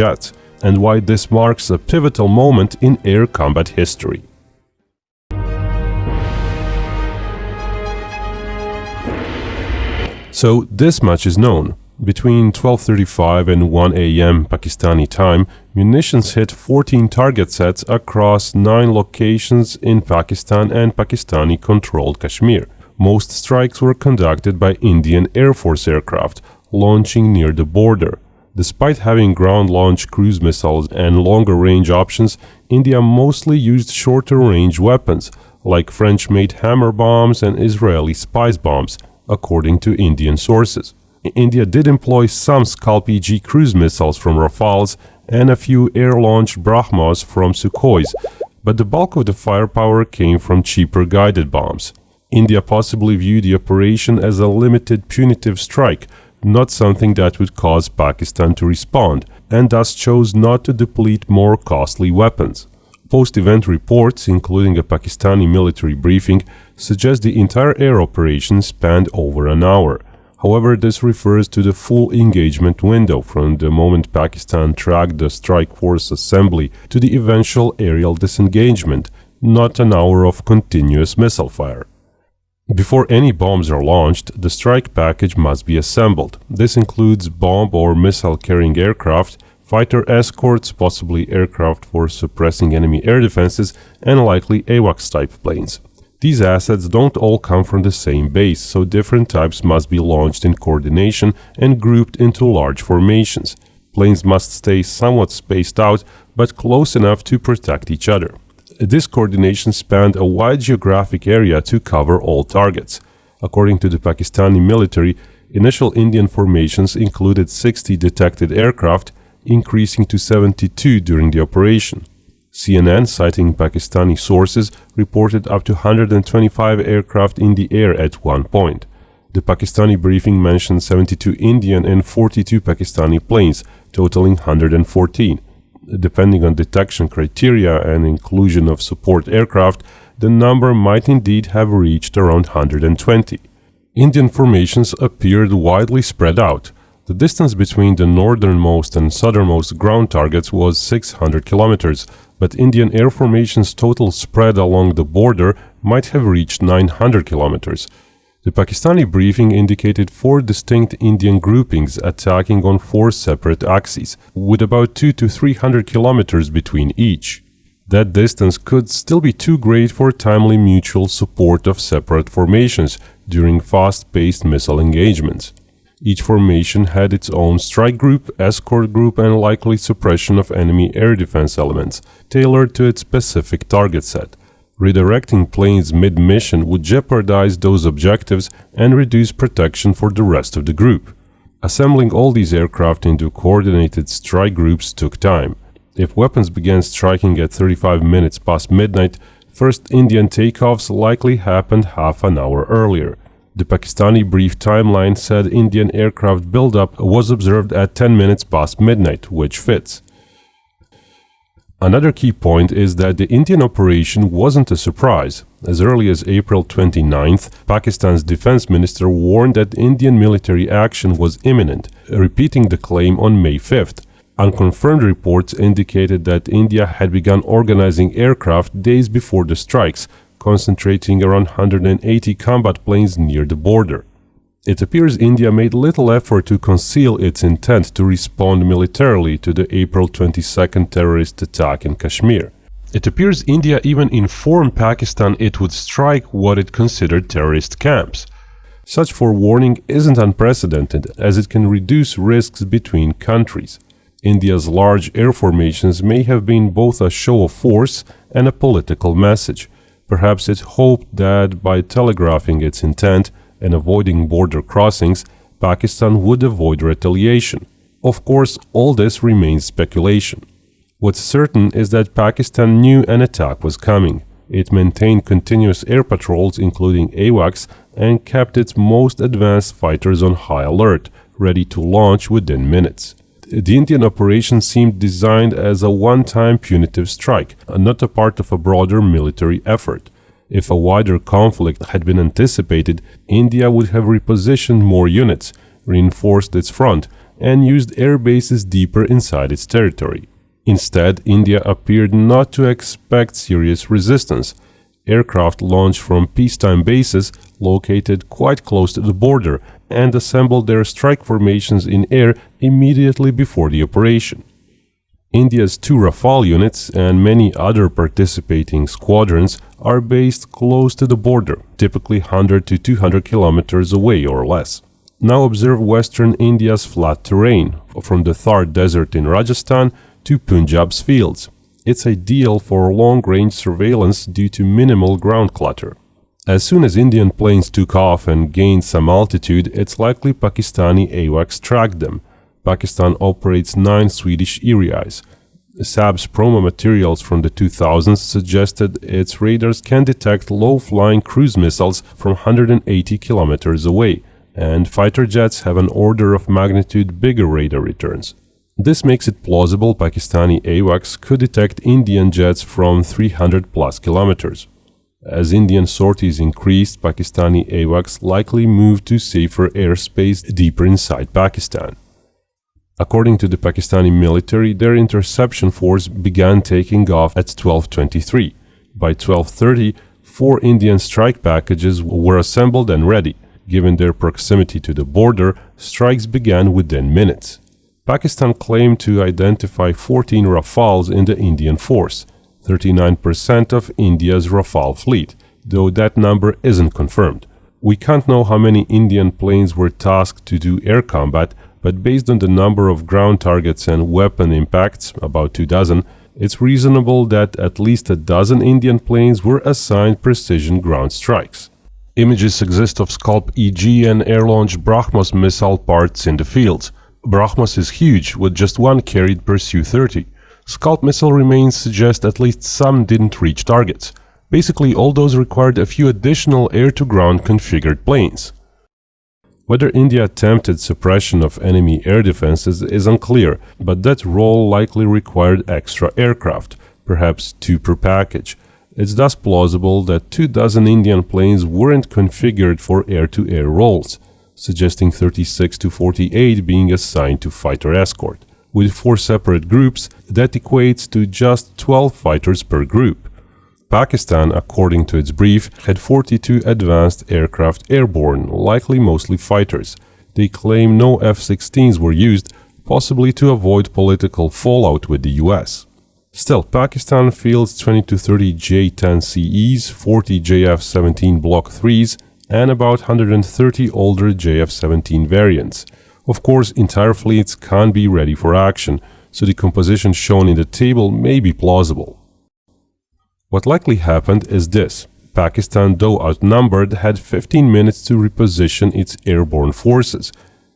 jets, and why this marks a pivotal moment in air combat history. So this much is known. Between 12:35 and 1 a.m. Pakistani time, munitions hit 14 target sets across 9 locations in Pakistan and Pakistani-controlled Kashmir. Most strikes were conducted by Indian Air Force aircraft, launching near the border. Despite having ground-launched cruise missiles and longer-range options, India mostly used shorter-range weapons, like French-made hammer bombs and Israeli spice bombs, according to Indian sources. India did employ some Skalp-G cruise missiles from Rafales and a few air-launched Brahmos from Sukhois, but the bulk of the firepower came from cheaper guided bombs. India possibly viewed the operation as a limited punitive strike, not something that would cause Pakistan to respond, and thus chose not to deplete more costly weapons. Post-event reports, including a Pakistani military briefing, suggest the entire air operation spanned over an hour. However, this refers to the full engagement window from the moment Pakistan tracked the strike force assembly to the eventual aerial disengagement, not an hour of continuous missile fire. Before any bombs are launched, the strike package must be assembled. This includes bomb or missile-carrying aircraft, fighter escorts, possibly aircraft for suppressing enemy air defenses, and likely AWACS-type planes. These assets don't all come from the same base, so different types must be launched in coordination and grouped into large formations. Planes must stay somewhat spaced out, but close enough to protect each other. This coordination spanned a wide geographic area to cover all targets. According to the Pakistani military, initial Indian formations included 60 detected aircraft, increasing to 72 during the operation. CNN, citing Pakistani sources, reported up to 125 aircraft in the air at one point. The Pakistani briefing mentioned 72 Indian and 42 Pakistani planes, totaling 114. Depending on detection criteria and inclusion of support aircraft, the number might indeed have reached around 120. Indian formations appeared widely spread out. The distance between the northernmost and southernmost ground targets was 600 kilometers, but Indian air formations' total spread along the border might have reached 900 kilometers. The Pakistani briefing indicated 4 distinct Indian groupings attacking on 4 separate axes, with about 200 to 300 kilometers between each. That distance could still be too great for timely mutual support of separate formations during fast-paced missile engagements. Each formation had its own strike group, escort group, and likely suppression of enemy air defense elements, tailored to its specific target set. Redirecting planes mid-mission would jeopardize those objectives and reduce protection for the rest of the group. Assembling all these aircraft into coordinated strike groups took time. If weapons began striking at 35 minutes past midnight, first Indian takeoffs likely happened half an hour earlier. The Pakistani brief timeline said Indian aircraft buildup was observed at 10 minutes past midnight, which fits. Another key point is that the Indian operation wasn't a surprise. As early as April 29th, Pakistan's defense minister warned that Indian military action was imminent, repeating the claim on May 5th. Unconfirmed reports indicated that India had begun organizing aircraft days before the strikes, concentrating around 180 combat planes near the border. It appears India made little effort to conceal its intent to respond militarily to the April 22nd terrorist attack in Kashmir. It appears India even informed Pakistan it would strike what it considered terrorist camps. Such forewarning isn't unprecedented, as it can reduce risks between countries. India's large air formations may have been both a show of force and a political message. Perhaps it hoped that by telegraphing its intent and avoiding border crossings, Pakistan would avoid retaliation. Of course, all this remains speculation. What's certain is that Pakistan knew an attack was coming. It maintained continuous air patrols, including AWACS, and kept its most advanced fighters on high alert, ready to launch within minutes. The Indian operation seemed designed as a one-time punitive strike, not a part of a broader military effort. If a wider conflict had been anticipated, India would have repositioned more units, reinforced its front, and used air bases deeper inside its territory. Instead, India appeared not to expect serious resistance. Aircraft launched from peacetime bases located quite close to the border and assembled their strike formations in air immediately before the operation. India's 2 Rafale units and many other participating squadrons are based close to the border, typically 100 to 200 kilometers away or less. Now observe western India's flat terrain, from the Thar Desert in Rajasthan to Punjab's fields. It's ideal for long-range surveillance due to minimal ground clutter. As soon as Indian planes took off and gained some altitude, it's likely Pakistani AWACS tracked them. Pakistan operates 9 Swedish Erieyes. Saab's promo materials from the 2000s suggested its radars can detect low-flying cruise missiles from 180 kilometers away, and fighter jets have an order of magnitude bigger radar returns. This makes it plausible Pakistani AWACS could detect Indian jets from 300 plus kilometers. As Indian sorties increased, Pakistani AWACS likely moved to safer airspace deeper inside Pakistan. According to the Pakistani military, their interception force began taking off at 12:23. By 12:30, 4 Indian strike packages were assembled and ready. Given their proximity to the border, strikes began within minutes. Pakistan claimed to identify 14 Rafales in the Indian force, 39% of India's Rafale fleet, though that number isn't confirmed. We can't know how many Indian planes were tasked to do air combat, but based on the number of ground targets and weapon impacts, about 24, it's reasonable that at least 12 Indian planes were assigned precision ground strikes. Images exist of Scalp-EG and air-launched BrahMos missile parts in the fields. BrahMos is huge, with just one carried per Su-30. Scalp missile remains suggest at least some didn't reach targets. Basically, all those required a few additional air-to-ground configured planes. Whether India attempted suppression of enemy air defenses is unclear, but that role likely required extra aircraft, perhaps 2 per package. It's thus plausible that 24 Indian planes weren't configured for air-to-air roles, suggesting 36 to 48 being assigned to fighter escort. With 4 separate groups, that equates to just 12 fighters per group. Pakistan, according to its brief, had 42 advanced aircraft airborne, likely mostly fighters. They claim no F-16s were used, possibly to avoid political fallout with the US. Still, Pakistan fields 20 to 30 J-10CEs, 40 JF-17 Block 3s, and about 130 older JF-17 variants. Of course, entire fleets can't be ready for action, so the composition shown in the table may be plausible. What likely happened is this. Pakistan, though outnumbered, had 15 minutes to reposition its airborne forces.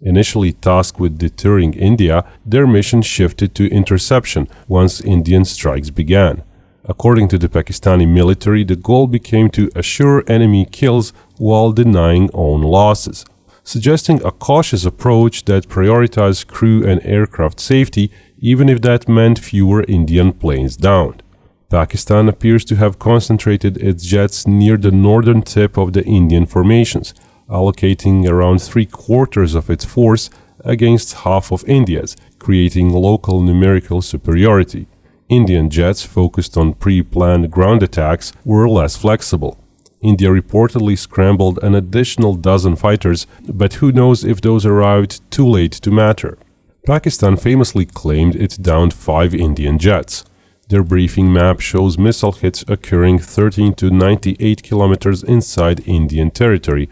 Initially tasked with deterring India, their mission shifted to interception once Indian strikes began. According to the Pakistani military, the goal became to assure enemy kills while denying own losses, suggesting a cautious approach that prioritized crew and aircraft safety, even if that meant fewer Indian planes downed. Pakistan appears to have concentrated its jets near the northern tip of the Indian formations, allocating around 3/4 of its force against half of India's, creating local numerical superiority. Indian jets focused on pre-planned ground attacks were less flexible. India reportedly scrambled an additional 12 fighters, but who knows if those arrived too late to matter. Pakistan famously claimed it downed 5 Indian jets. Their briefing map shows missile hits occurring 13 to 98 kilometers inside Indian territory,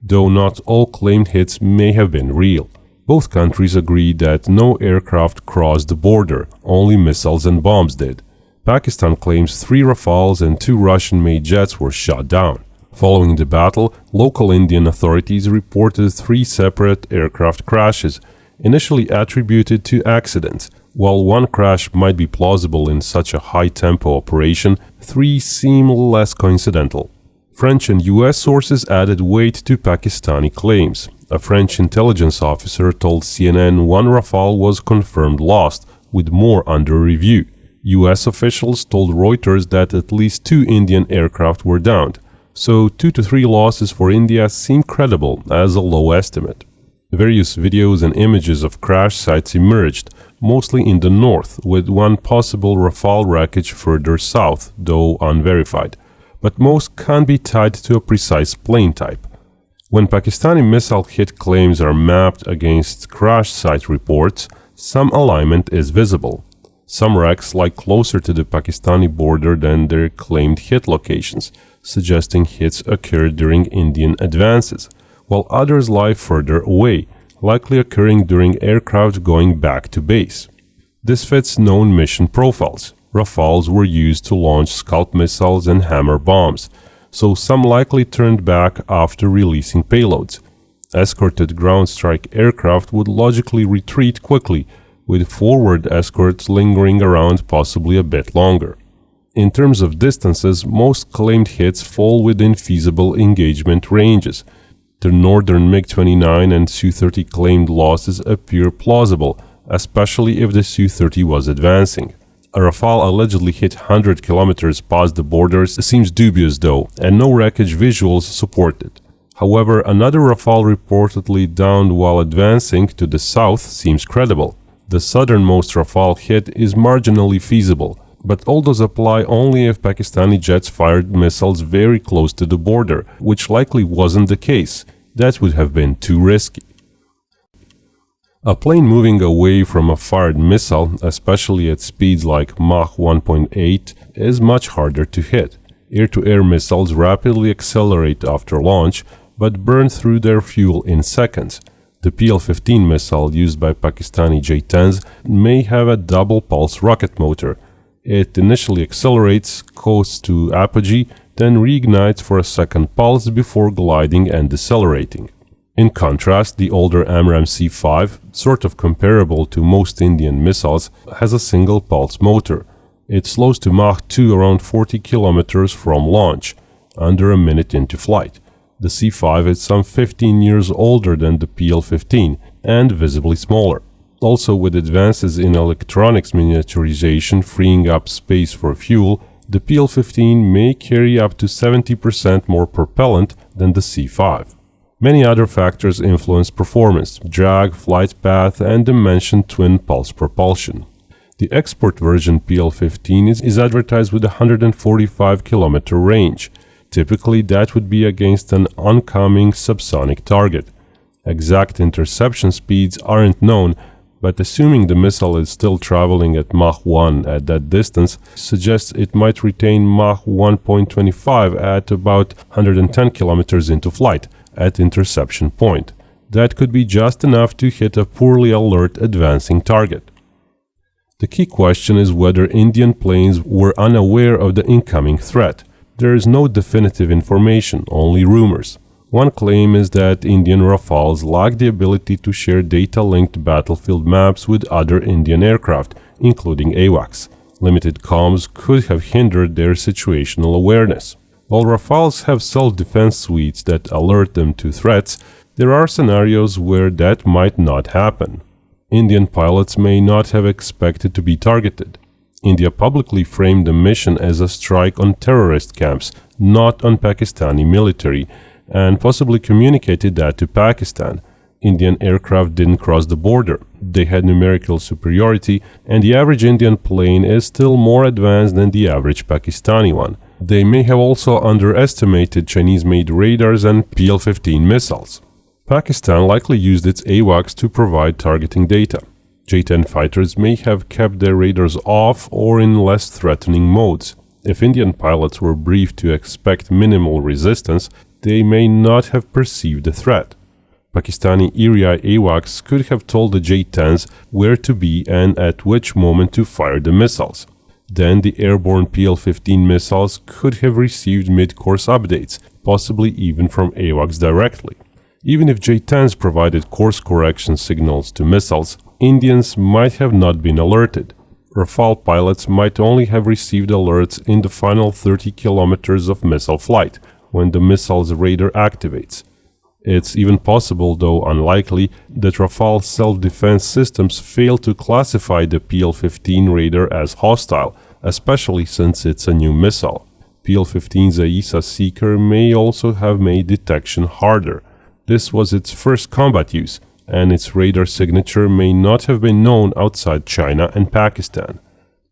though not all claimed hits may have been real. Both countries agreed that no aircraft crossed the border, only missiles and bombs did. Pakistan claims 3 Rafales and 2 Russian-made jets were shot down. Following the battle, local Indian authorities reported 3 separate aircraft crashes, initially attributed to accidents. While one crash might be plausible in such a high-tempo operation, 3 seem less coincidental. French and US sources added weight to Pakistani claims. A French intelligence officer told CNN 1 Rafale was confirmed lost, with more under review. US officials told Reuters that at least 2 Indian aircraft were downed, so 2 to 3 losses for India seem credible as a low estimate. Various videos and images of crash sites emerged, mostly in the north, with one possible Rafale wreckage further south, though unverified. But most can't be tied to a precise plane type. When Pakistani missile hit claims are mapped against crash site reports, some alignment is visible. Some wrecks lie closer to the Pakistani border than their claimed hit locations, suggesting hits occurred during Indian advances, while others lie further away, likely occurring during aircraft going back to base. This fits known mission profiles. Rafales were used to launch Scalp missiles and Hammer bombs, so some likely turned back after releasing payloads. Escorted ground strike aircraft would logically retreat quickly, with forward escorts lingering around possibly a bit longer. In terms of distances, most claimed hits fall within feasible engagement ranges. The northern MiG-29 and Su-30 claimed losses appear plausible, especially if the Su-30 was advancing. A Rafale allegedly hit 100 kilometers past the borders seems dubious though, and no wreckage visuals support it. However, another Rafale reportedly downed while advancing to the south seems credible. The southernmost Rafale hit is marginally feasible, but all those apply only if Pakistani jets fired missiles very close to the border, which likely wasn't the case. That would have been too risky. A plane moving away from a fired missile, especially at speeds like Mach 1.8, is much harder to hit. Air-to-air missiles rapidly accelerate after launch, but burn through their fuel in seconds. The PL-15 missile used by Pakistani J-10s may have a double-pulse rocket motor. It initially accelerates, coasts to apogee, then reignites for a second pulse before gliding and decelerating. In contrast, the older AMRAAM C5, sort of comparable to most Indian missiles, has a single pulse motor. It slows to Mach 2 around 40 kilometers from launch, under a minute into flight. The C5 is some 15 years older than the PL-15 and visibly smaller. Also, with advances in electronics miniaturization freeing up space for fuel, the PL-15 may carry up to 70% more propellant than the C5. Many other factors influence performance: drag, flight path, and the mentioned twin-pulse propulsion. The export version PL-15 is advertised with a 145-kilometer range. Typically, that would be against an oncoming subsonic target. Exact interception speeds aren't known, but assuming the missile is still traveling at Mach 1 at that distance suggests it might retain Mach 1.25 at about 110 kilometers into flight at interception point. That could be just enough to hit a poorly alert advancing target. The key question is whether Indian planes were unaware of the incoming threat. There is no definitive information, only rumors. One claim is that Indian Rafales lack the ability to share data-linked battlefield maps with other Indian aircraft, including AWACS. Limited comms could have hindered their situational awareness. While Rafales have self-defense suites that alert them to threats, there are scenarios where that might not happen. Indian pilots may not have expected to be targeted. India publicly framed the mission as a strike on terrorist camps, not on Pakistani military, and possibly communicated that to Pakistan. Indian aircraft didn't cross the border. They had numerical superiority, and the average Indian plane is still more advanced than the average Pakistani one. They may have also underestimated Chinese-made radars and PL-15 missiles. Pakistan likely used its AWACS to provide targeting data. J-10 fighters may have kept their radars off or in less threatening modes. If Indian pilots were briefed to expect minimal resistance, they may not have perceived the threat. Pakistani Eri AWACS could have told the J-10s where to be and at which moment to fire the missiles. Then the airborne PL-15 missiles could have received mid-course updates, possibly even from AWACS directly. Even if J-10s provided course correction signals to missiles, Indians might have not been alerted. Rafale pilots might only have received alerts in the final 30 kilometers of missile flight, when the missile's radar activates. It's even possible, though unlikely, that Rafale self-defense systems fail to classify the PL-15 radar as hostile, especially since it's a new missile. PL-15's AESA seeker may also have made detection harder. This was its first combat use. and its radar signature may not have been known outside China and Pakistan.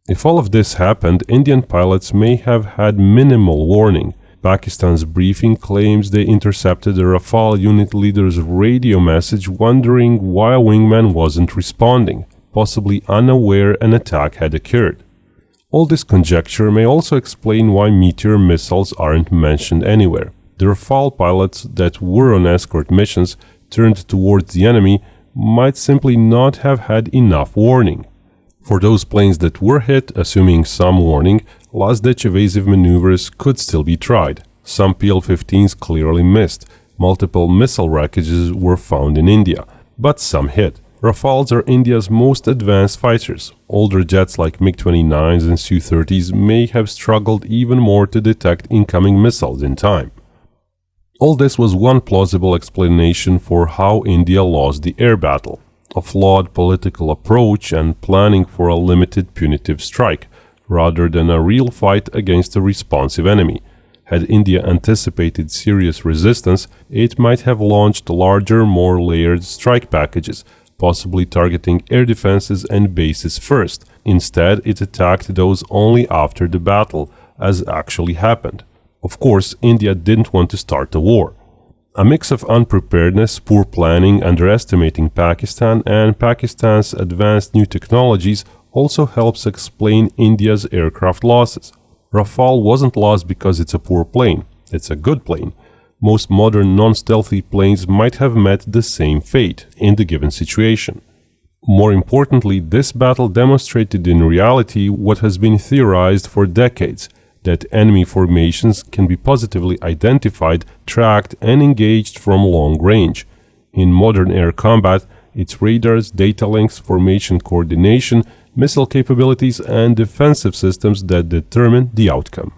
If all of this happened, Indian pilots may have had minimal warning. Pakistan's briefing claims they intercepted a Rafale unit leader's radio message wondering why a wingman wasn't responding, possibly unaware an attack had occurred. All this conjecture may also explain why Meteor missiles aren't mentioned anywhere. The Rafale pilots that were on escort missions turned towards the enemy might simply not have had enough warning. For those planes that were hit, assuming some warning, last-ditch evasive maneuvers could still be tried. Some PL-15s clearly missed. Multiple missile wreckages were found in India, but some hit. Rafales are India's most advanced fighters. Older jets like MiG-29s and Su-30s may have struggled even more to detect incoming missiles in time. All this was one plausible explanation for how India lost the air battle: a flawed political approach and planning for a limited punitive strike, rather than a real fight against a responsive enemy. Had India anticipated serious resistance, it might have launched larger, more layered strike packages, possibly targeting air defenses and bases first. Instead, it attacked those only after the battle, as actually happened. Of course, India didn't want to start a war. A mix of unpreparedness, poor planning, underestimating Pakistan, and Pakistan's advanced new technologies also helps explain India's aircraft losses. Rafale wasn't lost because it's a poor plane. It's a good plane. Most modern non-stealthy planes might have met the same fate in the given situation. More importantly, this battle demonstrated in reality what has been theorized for decades, that enemy formations can be positively identified, tracked, and engaged from long range. In modern air combat, it's radars, data links, formation coordination, missile capabilities, and defensive systems that determine the outcome.